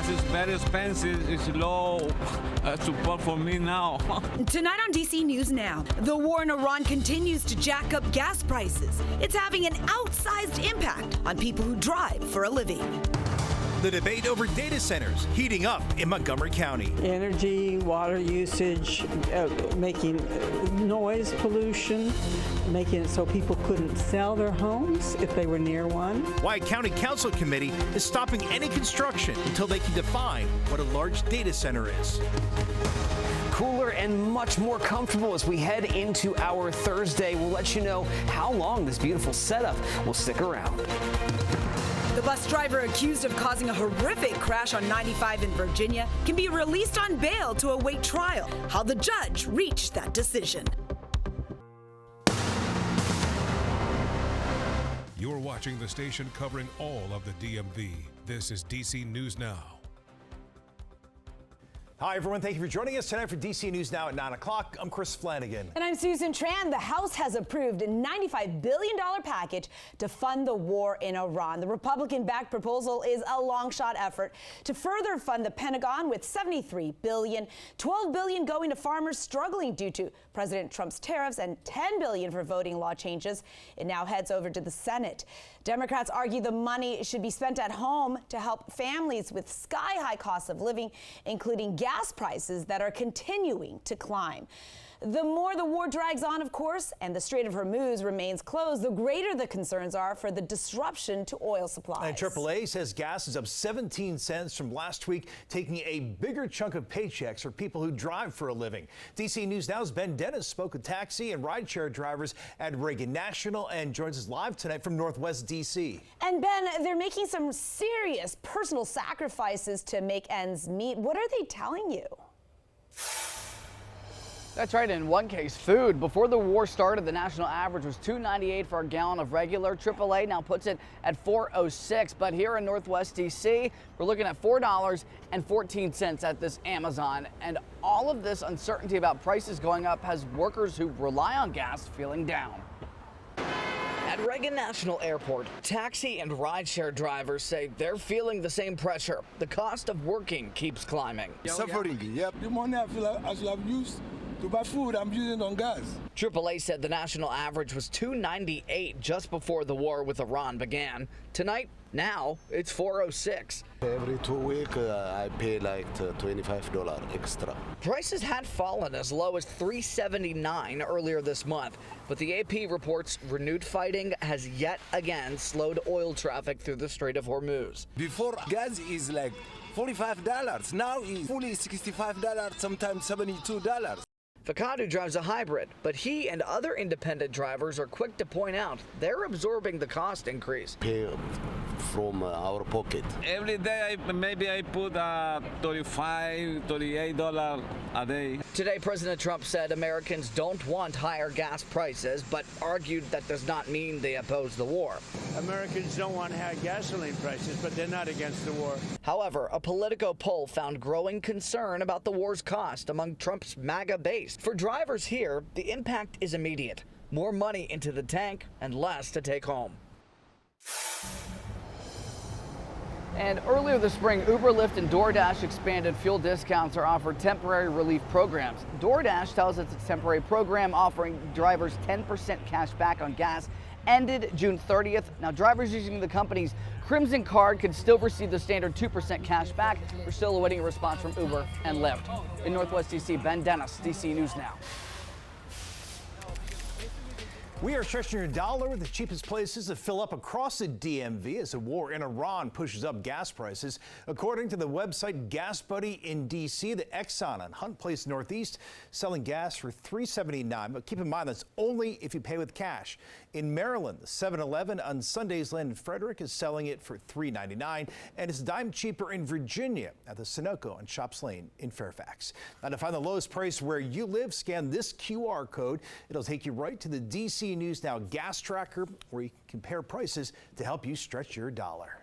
gas is very expensive. It's low support for me now. Tonight on DC News Now, the war in Iran continues to jack up gas prices. It's having an outsized impact on people who drive for a living. The debate over data centers heating up in Montgomery County. Energy, water usage, making noise pollution, making it so people couldn't sell their homes if they were near one. Why a county council committee is stopping any construction until they can define what a large data center is. Cooler and much more comfortable as we head into our Thursday. We'll let you know how long this beautiful setup will stick around. The bus driver accused of causing a horrific crash on 95 in Virginia can be released on bail to await trial. How the judge reached that decision. You're watching the station covering all of the DMV. This is DC News Now. Hi, everyone. Thank you for joining us tonight for DC News Now at 9 o'clock. I'm Chris Flanagan. And I'm Susan Tran. The House has approved a $95 billion package to fund the war in Iran. The Republican-backed proposal is a long-shot effort to further fund the Pentagon with $73 billion, $12 billion going to farmers struggling due to President Trump's tariffs, and $10 billion for voting law changes. It now heads over to the Senate. Democrats argue the money should be spent at home to help families with sky-high costs of living, including gas prices that are continuing to climb. The more the war drags on, of course, and the Strait of Hormuz remains closed, the greater the concerns are for the disruption to oil supplies. And AAA says gas is up 17 cents from last week, taking a bigger chunk of paychecks for people who drive for a living. DC News Now's Ben Dennis spoke with taxi and rideshare drivers at Reagan National and joins us live tonight from Northwest DC. And Ben, they're making some serious personal sacrifices to make ends meet. What are they telling you? That's right. In one case, food. Before the war started, the national average was $2.98 for a gallon of regular. AAA now puts it at $4.06. But here in Northwest D.C., we're looking at $4.14 at this Amazon. And all of this uncertainty about prices going up has workers who rely on gas feeling down. At Reagan National Airport, taxi and rideshare drivers say they're feeling the same pressure. The cost of working keeps climbing. Suffering, yep. The money I feel I should have used to buy food, I'm using on gas. AAA said the national average was $2.98 just before the war with Iran began. Tonight, now it's $4.06. Every 2 weeks, I pay like $25 extra. Prices had fallen as low as $3.79 earlier this month, but the AP reports renewed fighting has yet again slowed oil traffic through the Strait of Hormuz. Before, gas is like $45. Now it's fully $65, sometimes $72. Fakadu drives a hybrid, but he and other independent drivers are quick to point out they're absorbing the cost increase. Pay from our pocket. Every day, maybe I put $35, $38 a day. Today, President Trump said Americans don't want higher gas prices, but argued that does not mean they oppose the war. Americans don't want high gasoline prices, but they're not against the war. However, a Politico poll found growing concern about the war's cost among Trump's MAGA base. For drivers here, the impact is immediate. More money into the tank and less to take home. And earlier this spring, Uber, Lyft, and DoorDash expanded fuel discounts or offered temporary relief programs. DoorDash tells us its temporary program offering drivers 10% cash back on gas ended June 30th. Now, drivers using the company's Crimson Card could still receive the standard 2% cash back. We're still awaiting a response from Uber and Lyft. In Northwest D.C., Ben Dennis, DC News Now. We are stretching your dollar with the cheapest places to fill up across the DMV as the war in Iran pushes up gas prices. According to the website Gas Buddy in D.C., the Exxon on Hunt Place Northeast selling gas for $3.79, but keep in mind that's only if you pay with cash. In Maryland, the 7-Eleven on Sunday's Land in Frederick is selling it for $3.99, and it's a dime cheaper in Virginia at the Sunoco on Shops Lane in Fairfax. Now, to find the lowest price where you live, scan this QR code. It'll take you right to the DC News Now gas tracker, where you can compare prices to help you stretch your dollar.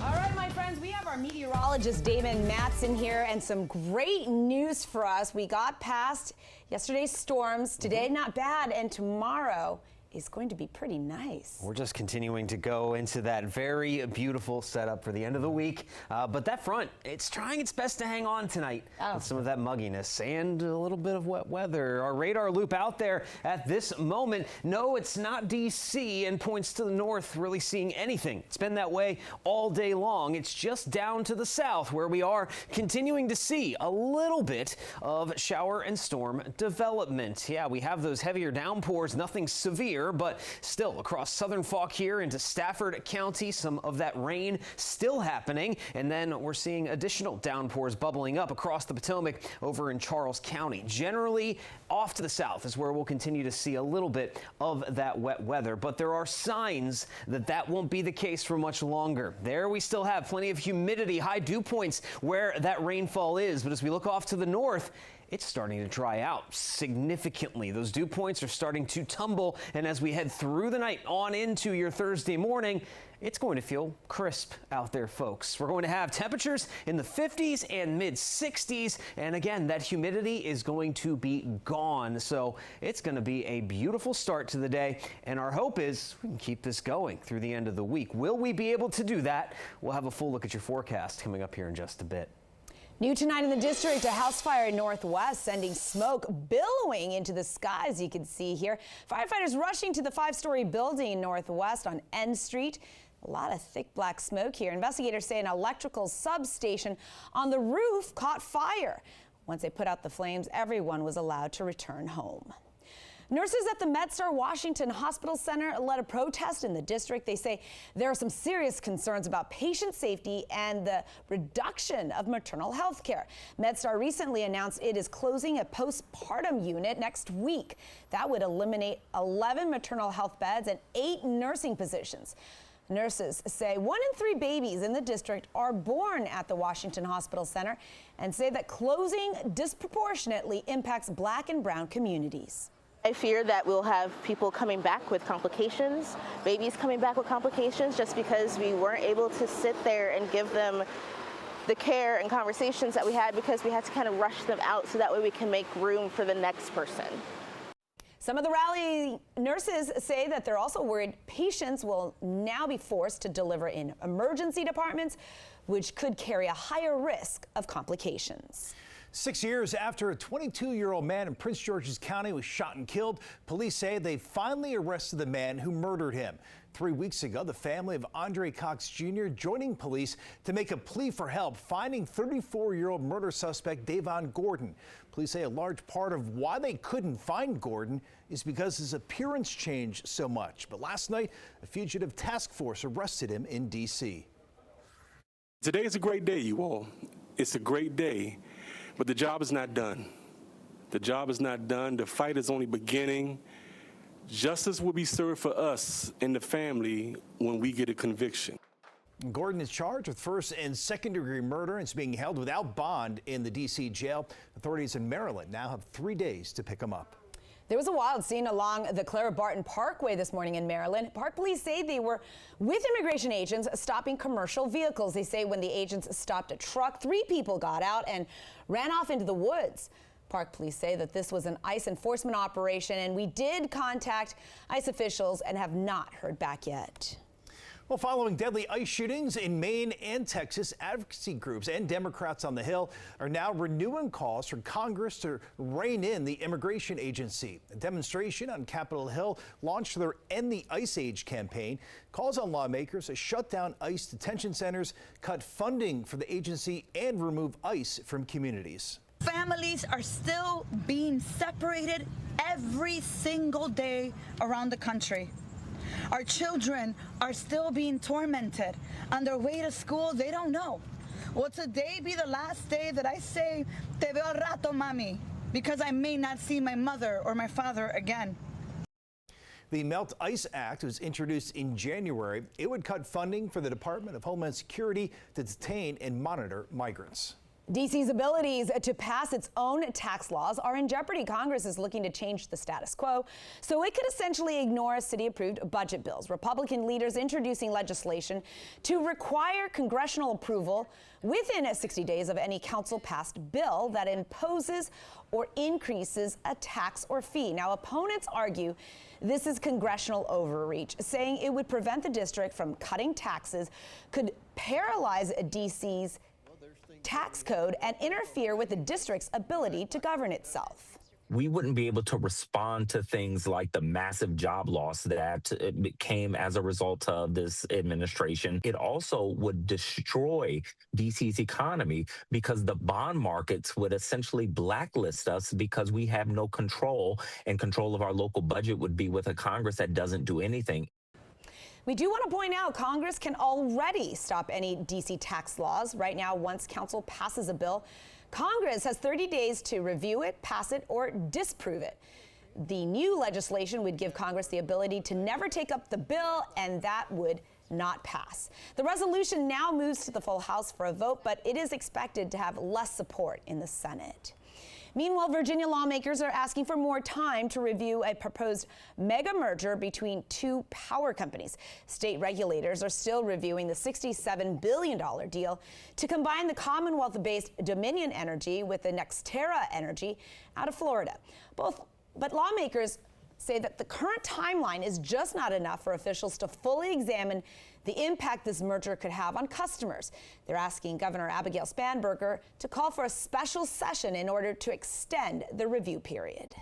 All right, my friends, we have our meteorologist Damon Matson here and some great news for us. We got past yesterday's storms. Today, not bad, and tomorrow is going to be pretty nice. We're just continuing to go into that very beautiful setup for the end of the week. But that front, it's trying its best to hang on tonight with some of that mugginess and a little bit of wet weather. Our radar loop out there at this moment. No, it's not D.C. and points to the north really seeing anything. It's been that way all day long. It's just down to the south where we are continuing to see a little bit of shower and storm development. Yeah, we have those heavier downpours, nothing severe, but still across southern Fauquier into Stafford County, some of that rain still happening. And then we're seeing additional downpours bubbling up across the Potomac over in Charles County. Generally off to the south is where we'll continue to see a little bit of that wet weather, but there are signs that that won't be the case for much longer. There we still have plenty of humidity, high dew points where that rainfall is, but as we look off to the north, it's starting to dry out significantly. Those dew points are starting to tumble, and as we head through the night on into your Thursday morning, it's going to feel crisp out there, folks. We're going to have temperatures in the 50s and mid 60s, and again, that humidity is going to be gone. So it's going to be a beautiful start to the day, and our hope is we can keep this going through the end of the week. Will we be able to do that? We'll have a full look at your forecast coming up here in just a bit. New tonight in the district, a house fire in Northwest sending smoke billowing into the skies. You can see here. Firefighters rushing to the 5-story building in Northwest on N Street. A lot of thick black smoke here. Investigators say an electrical substation on the roof caught fire. Once they put out the flames, everyone was allowed to return home. Nurses at the MedStar Washington Hospital Center led a protest in the district. They say there are some serious concerns about patient safety and the reduction of maternal health care. MedStar recently announced it is closing a postpartum unit next week. That would eliminate 11 maternal health beds and 8 nursing positions. Nurses say 1 in 3 babies in the district are born at the Washington Hospital Center and say that closing disproportionately impacts Black and brown communities. I fear that we'll have people coming back with complications, babies coming back with complications, just because we weren't able to sit there and give them the care and conversations that we had, because we had to kind of rush them out so that way we can make room for the next person. Some of the rally nurses say that they're also worried patients will now be forced to deliver in emergency departments, which could carry a higher risk of complications. 6 years after a 22-year-old man in Prince George's County was shot and killed, police say they finally arrested the man who murdered him. 3 weeks ago, the family of Andre Cox Jr. joining police to make a plea for help finding 34-year-old murder suspect Davon Gordon. Police say a large part of why they couldn't find Gordon is because his appearance changed so much. But last night, a fugitive task force arrested him in D.C. Today is a great day, you all. It's a great day. But the job is not done. The job is not done. The fight is only beginning. Justice will be served for us and the family when we get a conviction. Gordon is charged with first and second-degree murder and is being held without bond in the D.C. jail. Authorities in Maryland now have 3 days to pick him up. There was a wild scene along the Clara Barton Parkway this morning in Maryland. Park police say they were with immigration agents stopping commercial vehicles. They say when the agents stopped a truck, 3 people got out and ran off into the woods. Park police say that this was an ICE enforcement operation, and we did contact ICE officials and have not heard back yet. Well, following deadly ICE shootings in Maine and Texas, advocacy groups and Democrats on the Hill are now renewing calls for Congress to rein in the immigration agency. A demonstration on Capitol Hill launched their End the ICE Age campaign, calls on lawmakers to shut down ICE detention centers, cut funding for the agency, and remove ICE from communities. Families are still being separated every single day around the country. Our children are still being tormented. On their way to school, they don't know. Will today be the last day that I say, te veo al rato, mami, because I may not see my mother or my father again? The Melt ICE Act was introduced in January. It would cut funding for the Department of Homeland Security to detain and monitor migrants. D.C.'s abilities to pass its own tax laws are in jeopardy. Congress is looking to change the status quo so it could essentially ignore city-approved budget bills. Republican leaders introducing legislation to require congressional approval within 60 days of any council-passed bill that imposes or increases a tax or fee. Now, opponents argue this is congressional overreach, saying it would prevent the district from cutting taxes, could paralyze D.C.'s tax code, and interfere with the district's ability to govern itself. We wouldn't be able to respond to things like the massive job loss that came as a result of this administration. It also would destroy DC's economy because the bond markets would essentially blacklist us because we have no control, and control of our local budget would be with a Congress that doesn't do anything. We do want to point out Congress can already stop any D.C. tax laws. Right now, once council passes a bill, Congress has 30 days to review it, pass it, or disprove it. The new legislation would give Congress the ability to never take up the bill, and that would not pass. The resolution now moves to the full House for a vote, but it is expected to have less support in the Senate. Meanwhile, Virginia lawmakers are asking for more time to review a proposed mega merger between two power companies. State regulators are still reviewing the $67 billion deal to combine the Commonwealth-based Dominion Energy with the NextEra Energy out of Florida. But lawmakers say that the current timeline is just not enough for officials to fully examine the impact this merger could have on customers. They're asking Governor Abigail Spanberger to call for a special session in order to extend the review period.